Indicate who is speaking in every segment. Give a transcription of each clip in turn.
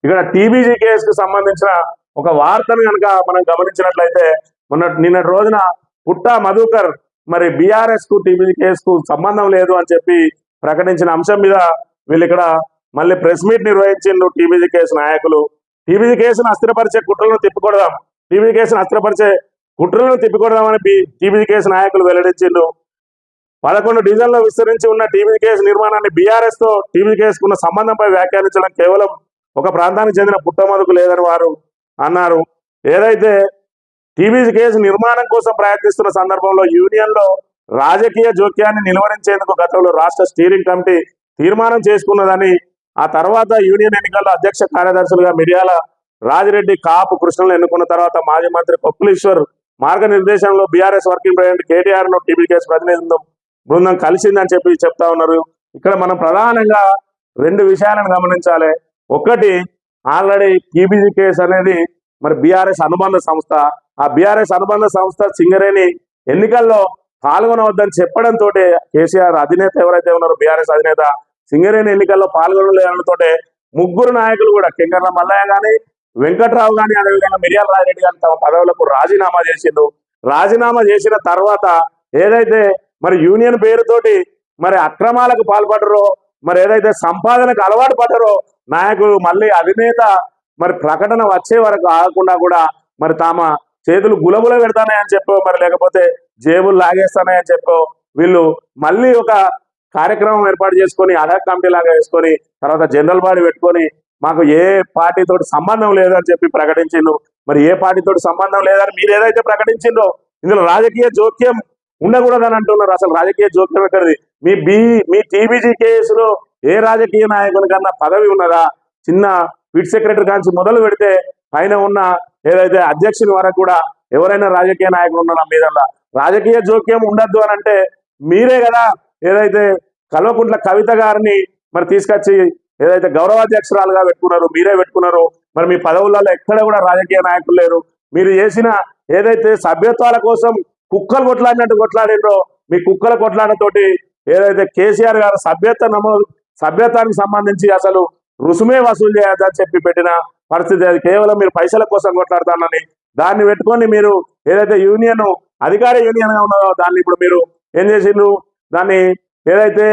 Speaker 1: ఇక్కడ టీబీజీ కేసుకు సంబంధించిన ఒక వార్తను కనుక మనం గమనించినట్లయితే నిన్నటి రోజున పుట్టా మధుకర్ మరి బీఆర్ఎస్ కు టీబీజీ కేసుకు సంబంధం లేదు అని చెప్పి ప్రకటించిన అంశం మీద వీళ్ళు ఇక్కడ మళ్ళీ ప్రెస్ మీట్ నిర్వహించిండు టీబీజీ కేసు నాయకులు. టీబీజీ కేసును అస్థిరపరిచే కుట్రలను తిప్పికొడదాం, టీబీజీ కేసును అస్థిరపరిచే కుట్రలను తిప్పికొడదామని టీబీజీ కేసు నాయకులు వెల్లడించిండు. 11 డివిజన్లో విస్తరించి ఉన్న టీబీజీ కేసు నిర్మాణాన్ని బీఆర్ఎస్ తో టీబీజీ కేసుకున్న సంబంధంపై వ్యాఖ్యానించడం కేవలం ఒక ప్రాంతానికి చెందిన పుట్టమదుకు లేదని వారు అన్నారు. ఏదైతే టీబీజీ కేసు నిర్మాణం కోసం ప్రయత్నిస్తున్న సందర్భంలో యూనియన్లో రాజకీయ జోక్యాన్ని నిలువరించేందుకు గతంలో రాష్ట్ర స్టీరింగ్ కమిటీ తీర్మానం చేసుకున్నదని, ఆ తర్వాత యూనియన్ ఎన్నికల్లో అధ్యక్ష కార్యదర్శులుగా మిర్యాల రాజిరెడ్డి, కాపు కృష్ణను ఎన్నుకున్న తర్వాత మాజీ మంత్రి కొప్పులీశ్వర్ మార్గనిర్దేశంలో బీఆర్ఎస్ వర్కింగ్ ప్రెసిడెంట్ కేటీఆర్ ను టీబీజీ కేసు ప్రతినిధి బృందం కలిసిందని చెప్పి చెప్తా ఉన్నారు. ఇక్కడ మనం ప్రధానంగా 2 విషయాలను గమనించాలి. ఒకటి, ఆల్రెడీ టీబీజీ కేసు అనేది మరి బీఆర్ఎస్ అనుబంధ సంస్థ. ఆ బీఆర్ఎస్ అనుబంధ సంస్థ సింగరేణి ఎన్నికల్లో పాల్గొనవద్దని చెప్పడంతో కేసీఆర్ అధినేత ఎవరైతే ఉన్నారో బీఆర్ఎస్ అధినేత సింగరేణి ఎన్నికల్లో పాల్గొనలేదంతో 3 నాయకులు కూడా కెంగర్ల మల్లయ్య కానీ, వెంకట్రావు కానీ, అదేవిధంగా మిర్యాల రాజిరెడ్డి గారు తమ పదవులకు రాజీనామా చేసిండు. రాజీనామా చేసిన తర్వాత ఏదైతే మరి యూనియన్ పేరుతోటి మరి అక్రమాలకు పాల్పడరో, మరి ఏదైతే సంపాదనకు అలవాటు పడ్డారో నాయకులు మళ్ళీ అధినేత మరి ప్రకటన వచ్చే వరకు ఆగకుండా కూడా మరి తమ చేతులు గులగుల పెడతానని చెప్పో, మరి లేకపోతే జేబులు లాగేస్తానని చెప్పో వీళ్ళు మళ్ళీ ఒక కార్యక్రమం ఏర్పాటు చేసుకొని అడాక్ కమిటీ లాగా వేసుకొని తర్వాత జనరల్ బాడీ పెట్టుకొని మాకు ఏ పార్టీతోటి సంబంధం లేదని చెప్పి ప్రకటించిండు. మరి ఏ పార్టీతోటి సంబంధం లేదని మీరు ఏదైతే ప్రకటించిండో ఇందులో రాజకీయ జోక్యం ఉండకూడదని అంటున్నారు. అసలు రాజకీయ జోక్యం ఎక్కడిది? మీ టీబీజీ కేసులో ఏ రాజకీయ నాయకునికన్నా పదవి ఉన్నదా? చిన్న పిట్ సెక్రటరీ కాంచి మొదలు పెడితే పైన ఉన్న ఏదైతే అధ్యక్షుని వరకు కూడా ఎవరైనా రాజకీయ నాయకులు ఉన్నారా? మీద రాజకీయ జోక్యం ఉండద్దు అని అంటే మీరే కదా ఏదైతే కల్వకుంట్ల కవిత గారిని మరి తీసుకొచ్చి ఏదైతే గౌరవాధ్యక్షురాలుగా పెట్టుకున్నారు, మీరే పెట్టుకున్నారు. మరి మీ పదవులలో ఎక్కడ కూడా రాజకీయ నాయకులు లేరు. మీరు చేసిన ఏదైతే సభ్యత్వాల కోసం కుక్కలు కొట్లాడినట్టు కొట్లాడినో మీ కుక్కల కొట్లాడతోటి ఏదైతే కేసీఆర్ గారు సభ్యత్వానికి సంబంధించి అసలు రుసుమే వసూలు చేయొద్దని చెప్పి పెట్టిన పరిస్థితి. అది కేవలం మీరు పైసల కోసం కొట్లాడతానని దాన్ని పెట్టుకొని మీరు ఏదైతే యూనియన్ అధికార యూనియన్ గా ఉన్నదో దాన్ని ఇప్పుడు మీరు ఏం చేసిండ్రు? దాన్ని ఏదైతే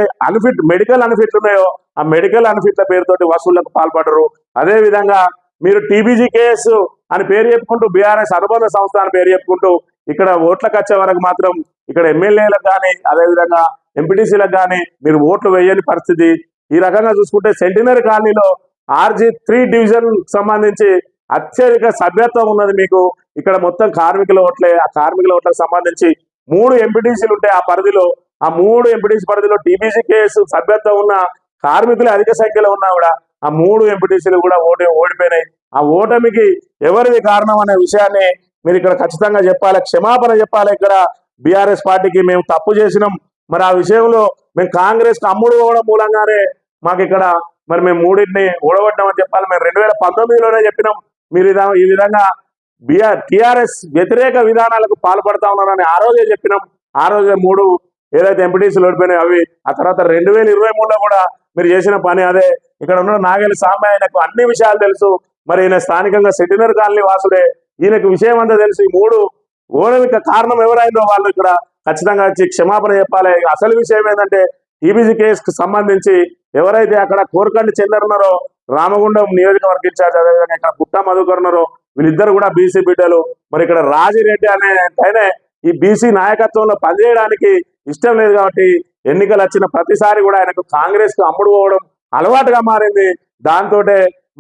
Speaker 1: మెడికల్ అన్ఫిట్లు ఉన్నాయో ఆ మెడికల్ అన్ఫిట్ల పేరుతోటి వసూళ్లకు పాల్పడరు. అదే విధంగా మీరు టీబీజీ కేసు అని పేరు చెప్పుకుంటూ బీఆర్ఎస్ అనుబంధ సంస్థ అని పేరు చెప్పుకుంటూ ఇక్కడ ఓట్లకు వచ్చే వరకు మాత్రం ఇక్కడ ఎమ్మెల్యేలకు కానీ అదేవిధంగా ఎంపీటీసీలకు కానీ మీరు ఓట్లు వేయని పరిస్థితి. ఈ రకంగా చూసుకుంటే సెంటినరీ కాలనీలో RG3 డివిజన్ సంబంధించి అత్యధిక సభ్యత్వం ఉన్నది మీకు. ఇక్కడ మొత్తం కార్మికుల ఓట్లే. ఆ కార్మికుల ఓట్లకు సంబంధించి 3 ఎంపీటీసీలు ఉంటాయి ఆ పరిధిలో. ఆ 3 ఎంపీటీసీ పరిధిలో టీబీజీ కేసు సభ్యత్వం ఉన్న కార్మికులు అధిక సంఖ్యలో ఉన్నా కూడా ఆ 3 ఎంపీటీసీలు కూడా ఓడిపోయినాయి. ఆ ఓటమికి ఎవరిది కారణం అనే విషయాన్ని మీరు ఇక్కడ ఖచ్చితంగా చెప్పాలి, క్షమాపణ చెప్పాలి. ఇక్కడ బీఆర్ఎస్ పార్టీకి మేము తప్పు చేసినాం, మరి ఆ విషయంలో మేము కాంగ్రెస్ కి అమ్ముడు పోవడం మూలంగానే మాకు ఇక్కడ మరి మేము 3ని ఓడగొట్టామని చెప్పాలి. మేము 2019లోనే చెప్పినాం మీరు ఈ విధంగా టీఆర్ఎస్ వ్యతిరేక విధానాలకు పాల్పడతా ఉన్నారని ఆ రోజే చెప్పినాం. ఆ రోజే 3 ఏదైతే ఎంపీటీసీలు ఓడిపోయినాయి అవి. ఆ తర్వాత 2023లో కూడా మీరు చేసిన పని అదే. ఇక్కడ ఉన్న నాగేలి సాంబ ఆయనకు అన్ని విషయాలు తెలుసు. మరి ఈయన స్థానికంగా సెంటినరీ కాలనీ వాసుడే. ఈయనకు విషయం అంతా తెలుసు. ఈ 3 ఓడమిక కారణం ఎవరైందో వాళ్ళు ఇక్కడ ఖచ్చితంగా వచ్చి క్షమాపణ చెప్పాలి. అసలు విషయం ఏంటంటే టీబీజీ కేసుకు సంబంధించి ఎవరైతే అక్కడ కోరకండి చెందరున్నారో రామగుండం నియోజకవర్గ ఇన్ఛార్జ్, అదేవిధంగా ఇక్కడ పుట్టా మధుకర్ ఉన్నారో వీళ్ళిద్దరు కూడా బీసీ బిడ్డలు. మరి ఇక్కడ రాజిరెడ్డి అనే ఈ బీసీ నాయకత్వంలో పనిచేయడానికి ఇష్టం లేదు కాబట్టి ఎన్నికలు వచ్చిన ప్రతిసారి కూడా ఆయనకు కాంగ్రెస్ కు అమ్ముడు పోవడం అలవాటుగా మారింది. దాంతో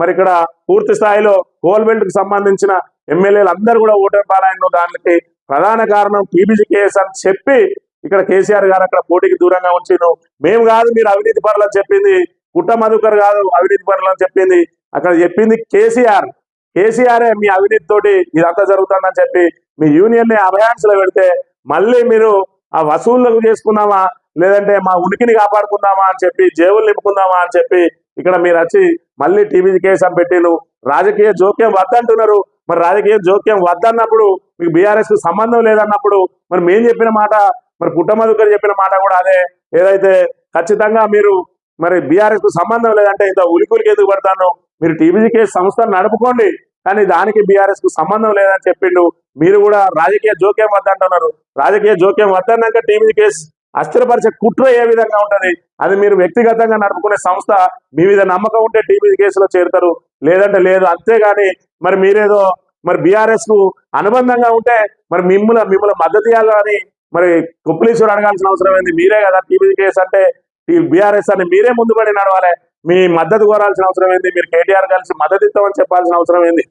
Speaker 1: మరి ఇక్కడ పూర్తి స్థాయిలో కోల్బెల్ట్ కు సంబంధించిన ఎమ్మెల్యేలు అందరూ కూడా ఓటర్ పాలైన దానికి ప్రధాన కారణం టీబీజీ కేసు అని చెప్పి ఇక్కడ కేసీఆర్ గారు అక్కడ పోటీకి దూరంగా ఉంచిను. మేము కాదు మీరు అవినీతి పరులు అని చెప్పింది, పుట్ట మధుకర్ కాదు అవినీతి పరులు అని చెప్పింది, అక్కడ చెప్పింది కేసీఆరే మీ అవినీతి తోటి ఇదంతా జరుగుతుందని చెప్పి మీ యూనియన్ ని అభయాన్స్లో పెడితే మళ్ళీ మీరు ఆ వసూళ్లకు చేసుకుందామా లేదంటే మా ఉనికిని కాపాడుకుందామా అని చెప్పి జేబులు నింపుకుందామా అని చెప్పి ఇక్కడ మీరు వచ్చి మళ్ళీ టీబీజీ కేసు అని పెట్టిను. రాజకీయ జోక్యం వద్దంటున్నారు. మరి రాజకీయ జోక్యం వద్దన్నప్పుడు మీకు బీఆర్ఎస్ కు సంబంధం లేదన్నప్పుడు మరి మేము చెప్పిన మాట, మరి పుట్ట మధుకర్ చెప్పిన మాట కూడా అదే. ఏదైతే ఖచ్చితంగా మీరు మరి బీఆర్ఎస్ కు సంబంధం లేదంటే ఇంత ఉలికులికి ఎందుకు పడతాను, మీరు టీబీజీ కేసు సంస్థను నడుపుకోండి, కానీ దానికి బీఆర్ఎస్ కు సంబంధం లేదని చెప్పిండు. మీరు కూడా రాజకీయ జోక్యం వద్దంటున్నారు. రాజకీయ జోక్యం వద్దన్నాక టీబీజీ కేసు అస్థిరపరిచే కుట్ర ఏ విధంగా ఉంటది? అది మీరు వ్యక్తిగతంగా నడుపుకునే సంస్థ, మీ మీద నమ్మకం ఉంటే టీబీజీ కేసులో చేరుతారు, లేదంటే లేదు. అంతేగాని మరి మీరేదో మరి బీఆర్ఎస్ కు అనుబంధంగా ఉంటే మరి మిమ్మల్ని మద్దతు ఇవ్వాలని మరి కుప్పలీశ్వరు అడగాల్సిన అవసరం ఏంది? మీరే కదా టీబీజీ కేసు అంటే బీఆర్ఎస్ అని మీరే ముందు పడి నడవాలి. మీ మద్దతు కోరాల్సిన అవసరం ఏంది? మీరు కేటీఆర్ కలిసి మద్దతు ఇస్తామని చెప్పాల్సిన అవసరం ఏంది?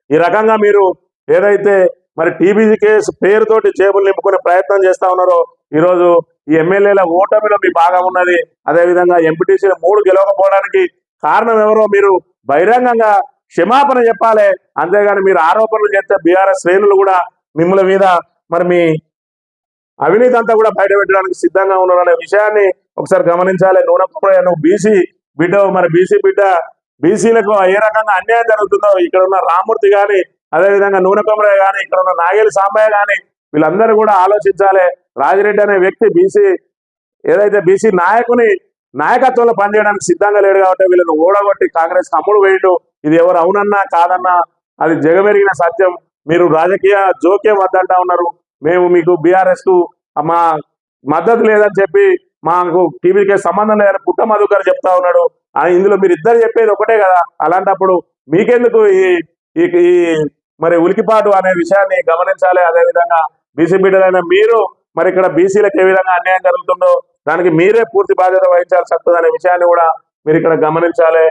Speaker 1: ఈ రకంగా మీరు ఏదైతే మరి టీబీజీ కేసు పేరుతోటి జేబులు నింపుకునే ప్రయత్నం చేస్తా ఉన్నారో, ఈరోజు ఈ ఎమ్మెల్యేల ఓటమిలో మీ భాగం ఉన్నది. అదేవిధంగా ఎంపీటీసీలు 3 గెలవకపోవడానికి కారణం ఎవరో మీరు బహిరంగంగా క్షమాపణ చెప్పాలి. అంతేగాని మీరు ఆరోపణలు చేస్తే బీఆర్ఎస్ శ్రేణులు కూడా మిమ్మల్ని మీద మరి మీ అవినీతి అంతా కూడా బయట పెట్టడానికి సిద్ధంగా ఉన్నారనే విషయాన్ని ఒకసారి గమనించాలి. నువ్వు బీసీ బిడ్డ, మరి బీసీ బిడ్డ బీసీలకు ఏ రకంగా అన్యాయం జరుగుతుందో ఇక్కడ ఉన్న రామూర్తి కానీ, అదేవిధంగా నూనెకొమరయ్య కానీ, ఇక్కడ ఉన్న నాగేలి సాంబయ్య కానీ, వీళ్ళందరూ కూడా ఆలోచించాలి. రాజిరెడ్డి అనే వ్యక్తి ఏదైతే బీసీ నాయకత్వంలో పనిచేయడానికి సిద్ధంగా లేడు కాబట్టి వీళ్ళని ఓడగొట్టి కాంగ్రెస్ తమ్ముడు వేయండు. ఇది ఎవరు అవునన్నా కాదన్నా అది జగమెరిగిన సత్యం. మీరు రాజకీయ జోక్యం వద్దంటా ఉన్నారు. మేము మీకు బీఆర్ఎస్ కు మా మద్దతు లేదని చెప్పి మాకు టీవీకే సంబంధం లేదని పుట్ట మధుకర్ చెప్తా ఉన్నాడు. ఇందులో మీరు ఇద్దరు చెప్పేది ఒకటే కదా. అలాంటప్పుడు మీకెందుకు ఈ మరి ఉలికిపాటు అనే విషయాన్ని గమనించాలి. అదేవిధంగా బీసీ బిడ్డలైన మీరు మరి ఇక్కడ బీసీలకు ఏ విధంగా అన్యాయం జరుగుతుందో దానికి మీరే పూర్తి బాధ్యత వహించాల్సి వస్తుంది అనే విషయాన్ని కూడా మీరు ఇక్కడ గమనించాలి.